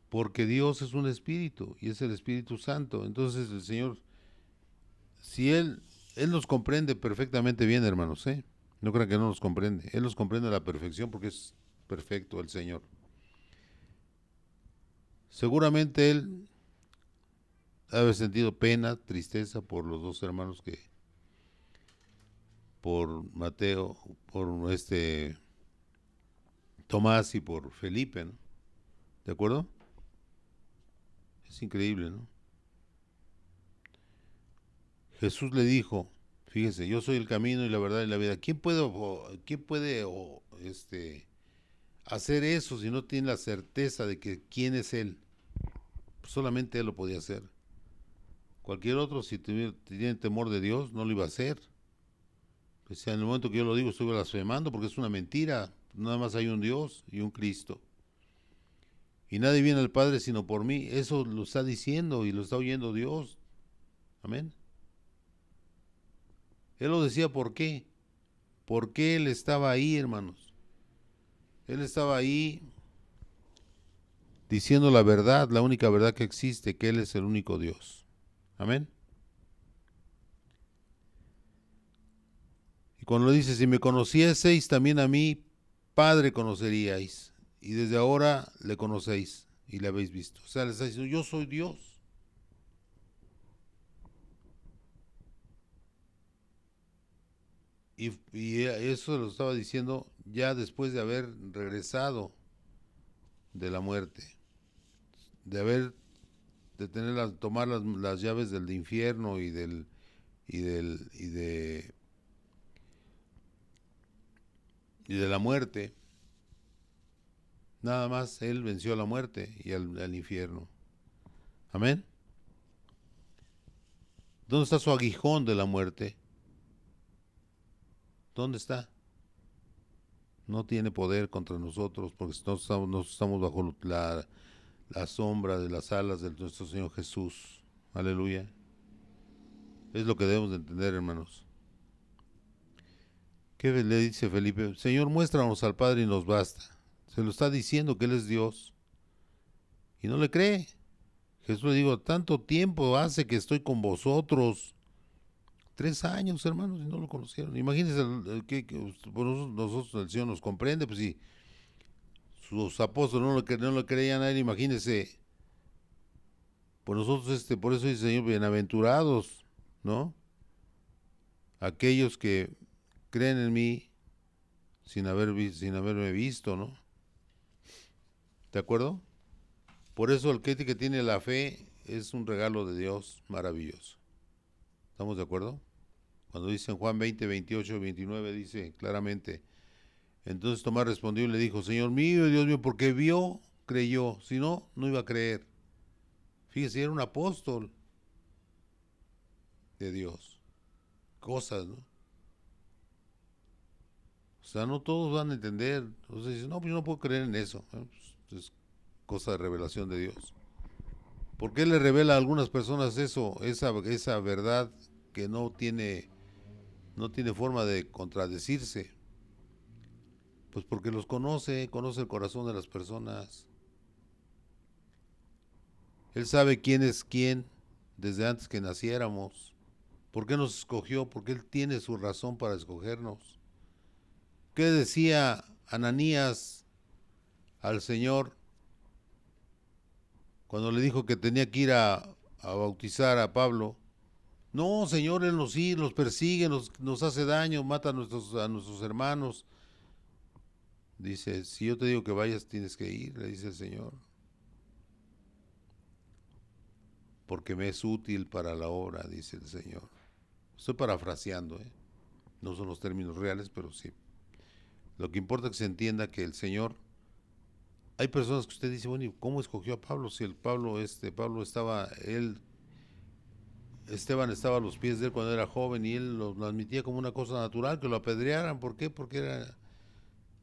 Porque Dios es un espíritu y es el Espíritu Santo. Entonces el Señor, si Él nos comprende perfectamente bien, hermanos, ¿eh? No crean que no nos comprende. Él nos comprende a la perfección porque es perfecto el Señor. Seguramente Él ha haber sentido pena, tristeza por los dos hermanos por Mateo, por Tomás y por Felipe, ¿no? ¿De acuerdo? Es increíble, ¿no? Jesús le dijo, fíjese, yo soy el camino y la verdad y la vida. Quién puede hacer eso si no tiene la certeza de que quién es Él? Pues solamente Él lo podía hacer. Cualquier otro, si tiene temor de Dios, no lo iba a hacer. O sea, en el momento que yo lo digo, estoy blasfemando porque es una mentira. Nada más hay un Dios y un Cristo. Y nadie viene al Padre sino por mí. Eso lo está diciendo y lo está oyendo Dios. Amén. Él lo decía, ¿por qué? Porque Él estaba ahí, hermanos. Él estaba ahí diciendo la verdad, la única verdad que existe, que Él es el único Dios. Amén. Y cuando lo dice, si me conocieseis, también a mí, Padre, conoceríais. Y desde ahora le conocéis y le habéis visto. O sea, le está diciendo, yo soy Dios. Y eso lo estaba diciendo ya después de haber regresado de la muerte, de haber, tomar las llaves del infierno y del, y de la muerte. Nada más Él venció a la muerte y al infierno. Amén. ¿Dónde está su aguijón de la muerte? ¿Dónde está? No tiene poder contra nosotros porque no estamos bajo la sombra de las alas de nuestro Señor Jesús. Aleluya. Es lo que debemos de entender, hermanos. ¿Qué le dice Felipe? Señor, muéstranos al Padre y nos basta. Se lo está diciendo que Él es Dios. Y no le cree. Jesús le dijo, tanto tiempo hace que estoy con vosotros. 3 años, hermanos, y no lo conocieron. Imagínense que por nosotros el Señor nos comprende, pues si sus apóstoles no lo creían a Él, imagínense. Por nosotros, por eso dice el Señor, bienaventurados, ¿no? Aquellos que creen en mí sin haberme visto, ¿no? ¿De acuerdo? Por eso el que tiene la fe es un regalo de Dios maravilloso. ¿Estamos de acuerdo? Cuando dice en Juan 20, 28, 29, dice claramente, entonces Tomás respondió y le dijo, Señor mío y Dios mío, porque vio, creyó, si no, no iba a creer. Fíjese, era un apóstol de Dios. Cosas, ¿no? O sea, no todos van a entender. Entonces dicen, no, pues yo no puedo creer en eso. Pues, es cosa de revelación de Dios. ¿Por qué le revela a algunas personas esa verdad que no tiene forma de contradecirse? Pues porque los conoce el corazón de las personas. Él sabe quién es quién desde antes que naciéramos. ¿Por qué nos escogió? Porque Él tiene su razón para escogernos. ¿Qué decía Ananías al Señor cuando le dijo que tenía que ir a bautizar a Pablo? No, Señor, Él nos persigue, nos hace daño, mata a nuestros hermanos. Dice, si yo te digo que vayas, tienes que ir, le dice el Señor. porque me es útil para la obra, dice el Señor. Estoy parafraseando, ¿eh? No son los términos reales, pero sí. Lo que importa es que se entienda que el Señor, hay personas que usted dice, bueno, ¿y cómo escogió a Pablo? Si el Pablo estaba, Esteban estaba a los pies de él cuando era joven y él lo admitía como una cosa natural, que lo apedrearan. ¿Por qué? Porque era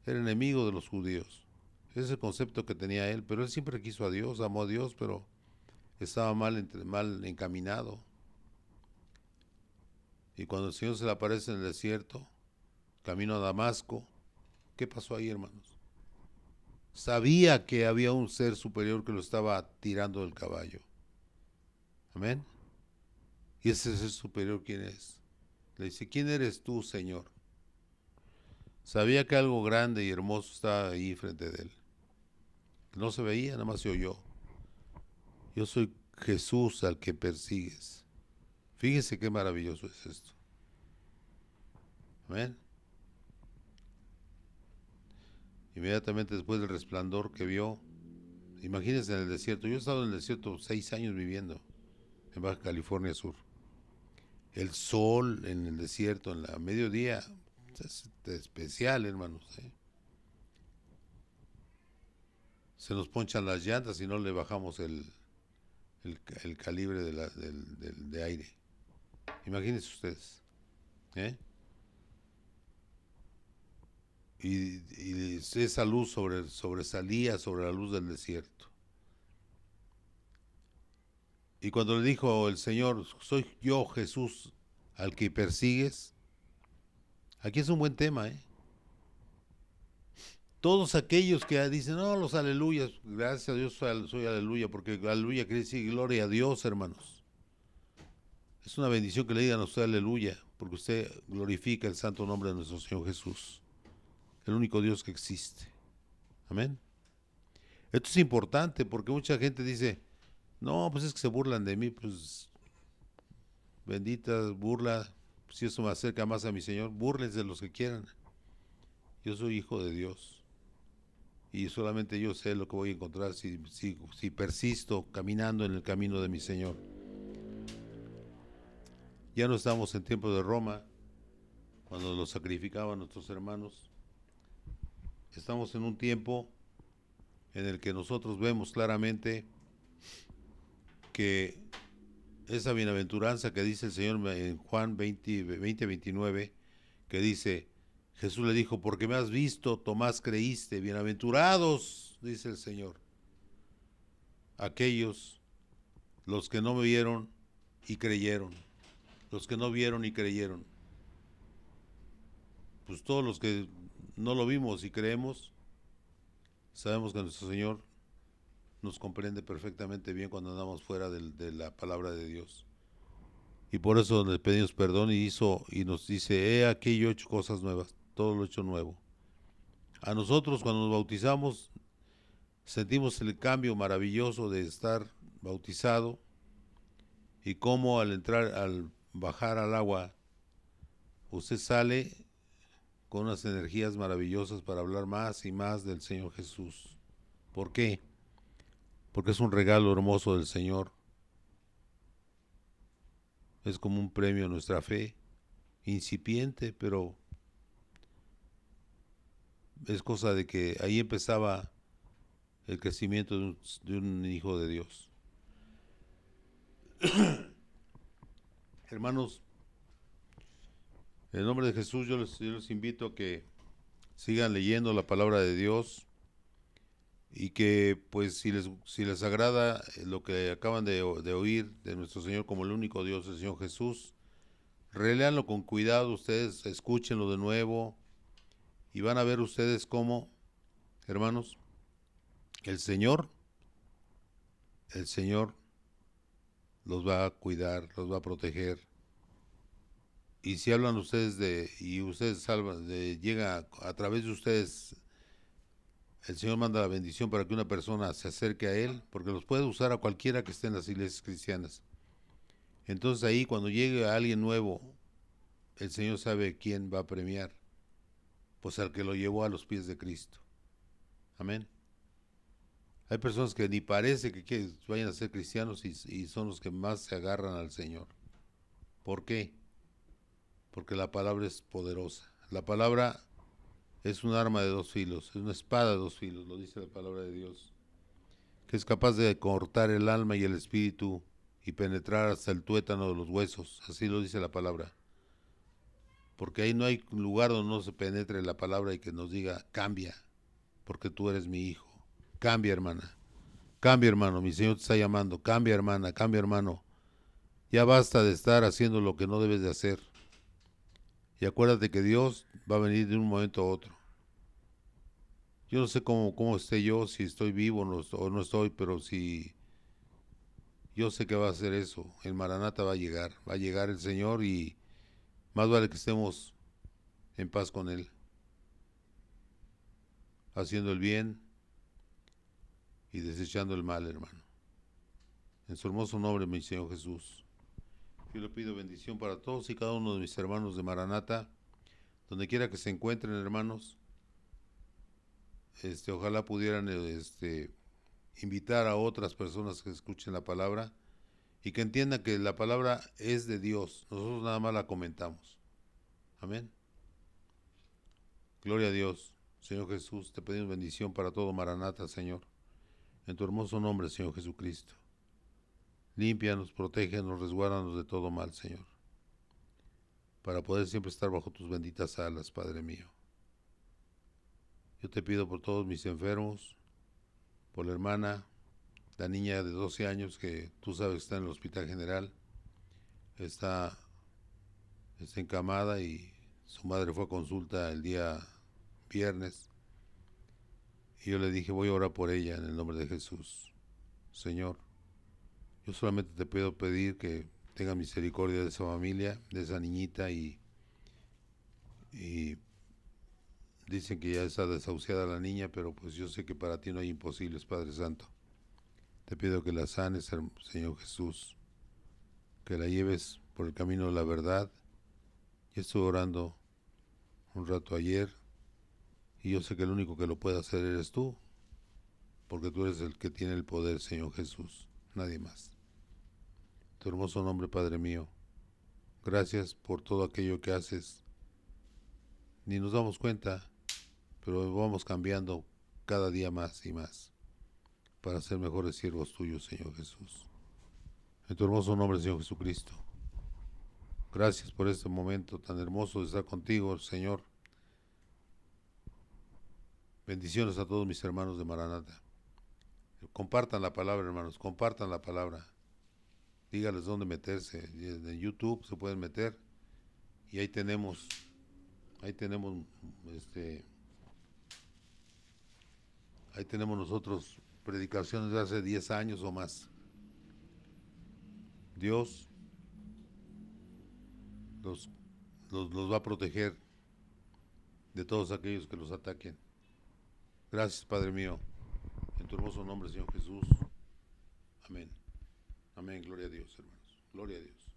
enemigo de los judíos. Ese es el concepto que tenía él, pero él siempre quiso a Dios, amó a Dios, pero estaba mal encaminado. Y cuando el Señor se le aparece en el desierto, camino a Damasco, ¿qué pasó ahí, hermanos? Sabía que había un ser superior que lo estaba tirando del caballo. Amén. ¿Y ese ser superior quién es? Le dice, ¿quién eres tú, Señor? Sabía que algo grande y hermoso estaba ahí frente de él. No se veía, nada más se oyó. Yo soy Jesús al que persigues. Fíjense qué maravilloso es esto. Amén. Inmediatamente después del resplandor que vio, imagínense en el desierto. Yo he estado en el desierto 6 años viviendo en Baja California Sur. El sol en el desierto, en la mediodía, es especial, hermanos. Se nos ponchan las llantas y no le bajamos el calibre de aire. Imagínense ustedes. ¿eh? Y esa luz sobresalía sobre la luz del desierto. Y cuando le dijo el Señor, soy yo Jesús al que persigues, aquí es un buen tema, ¿eh? Todos aquellos que dicen, no, los aleluyas, gracias a Dios soy aleluya, porque aleluya quiere decir gloria a Dios, hermanos. Es una bendición que le digan a usted aleluya, porque usted glorifica el santo nombre de nuestro Señor Jesús, el único Dios que existe. Amén. Esto es importante porque mucha gente dice, no, pues es que se burlan de mí, pues bendita burla, si eso me acerca más a mi Señor, búrlense de los que quieran. Yo soy hijo de Dios y solamente yo sé lo que voy a encontrar si persisto caminando en el camino de mi Señor. Ya no estamos en tiempo de Roma, cuando los sacrificaban nuestros hermanos. Estamos en un tiempo en el que nosotros vemos claramente que esa bienaventuranza que dice el Señor en Juan 20:29, que dice, Jesús le dijo, porque me has visto, Tomás, creíste, bienaventurados, dice el Señor, aquellos, los que no me vieron y creyeron, los que no vieron y creyeron. Pues todos los que no lo vimos y creemos, sabemos que nuestro Señor nos comprende perfectamente bien cuando andamos fuera de la palabra de Dios. Y por eso le pedimos perdón y nos dice, he aquí yo he hecho cosas nuevas, todo lo he hecho nuevo. A nosotros cuando nos bautizamos sentimos el cambio maravilloso de estar bautizado y cómo al bajar al agua, usted sale con unas energías maravillosas para hablar más y más del Señor Jesús. ¿Por qué? Porque es un regalo hermoso del Señor. Es como un premio a nuestra fe, incipiente, pero es cosa de que ahí empezaba el crecimiento de un hijo de Dios. Hermanos, en el nombre de Jesús yo les invito a que sigan leyendo la palabra de Dios y que pues si les agrada lo que acaban de oír de nuestro Señor como el único Dios, el Señor Jesús, reléanlo con cuidado, ustedes escúchenlo de nuevo y van a ver ustedes cómo, hermanos, el Señor, el Señor los va a cuidar, los va a proteger. Y si hablan ustedes y ustedes salvan, llega a través de ustedes, el Señor manda la bendición para que una persona se acerque a Él, porque los puede usar a cualquiera que esté en las iglesias cristianas. Entonces ahí cuando llegue a alguien nuevo, el Señor sabe quién va a premiar, pues al que lo llevó a los pies de Cristo. Amén. Hay personas que ni parece que vayan a ser cristianos y son los que más se agarran al Señor. ¿Por qué? Porque la palabra es poderosa. La palabra es un arma de dos filos, es una espada de dos filos, lo dice la palabra de Dios, que es capaz de cortar el alma y el espíritu y penetrar hasta el tuétano de los huesos, así lo dice la palabra. Porque ahí no hay lugar donde no se penetre la palabra y que nos diga, cambia, porque tú eres mi hijo. Cambia, hermana. Cambia, hermano. Mi Señor te está llamando. Cambia, hermana. Cambia, hermano. Ya basta de estar haciendo lo que no debes de hacer. Y acuérdate que Dios va a venir de un momento a otro. Yo no sé cómo esté yo, si estoy vivo o no estoy, pero si yo sé que va a hacer eso. El Maranata va a llegar. Va a llegar el Señor y más vale que estemos en paz con Él. Haciendo el bien y desechando el mal, hermano. En su hermoso nombre, mi Señor Jesús. Yo le pido bendición para todos y cada uno de mis hermanos de Maranata, donde quiera que se encuentren, hermanos. Ojalá pudieran invitar a otras personas que escuchen la palabra y que entiendan que la palabra es de Dios. Nosotros nada más la comentamos. Amén. Gloria a Dios. Señor Jesús, te pedimos bendición para todo Maranata, Señor. En tu hermoso nombre, Señor Jesucristo. Límpianos, protégenos, resguárdanos de todo mal, Señor, para poder siempre estar bajo tus benditas alas, Padre mío. Yo te pido por todos mis enfermos, por la hermana, la niña de 12 años que tú sabes que está en el Hospital General, está, está encamada y su madre fue a consulta el día viernes. Y yo le dije, voy a orar por ella en el nombre de Jesús. Señor, yo solamente te puedo pedir que tenga misericordia de esa familia, de esa niñita y dicen que ya está desahuciada la niña, pero pues yo sé que para ti no hay imposibles, Padre Santo. Te pido que la sanes, Señor Jesús, que la lleves por el camino de la verdad. Yo estuve orando un rato ayer y yo sé que el único que lo puede hacer eres tú, porque tú eres el que tiene el poder, Señor Jesús, nadie más. Tu hermoso nombre, Padre mío, gracias por todo aquello que haces. Ni nos damos cuenta, pero vamos cambiando cada día más y más para ser mejores siervos tuyos, Señor Jesús. En tu hermoso nombre, Señor Jesucristo. Gracias por este momento tan hermoso de estar contigo, Señor. Bendiciones a todos mis hermanos de Maranata. Compartan la palabra, hermanos, compartan la palabra. Dígales dónde meterse. En YouTube se pueden meter y ahí tenemos, este, ahí tenemos nosotros predicaciones de hace 10 años o más. Dios los, los va a proteger de todos aquellos que los ataquen. Gracias, Padre mío. En tu hermoso nombre, Señor Jesús. Amén. Amén. Gloria a Dios, hermanos. Gloria a Dios.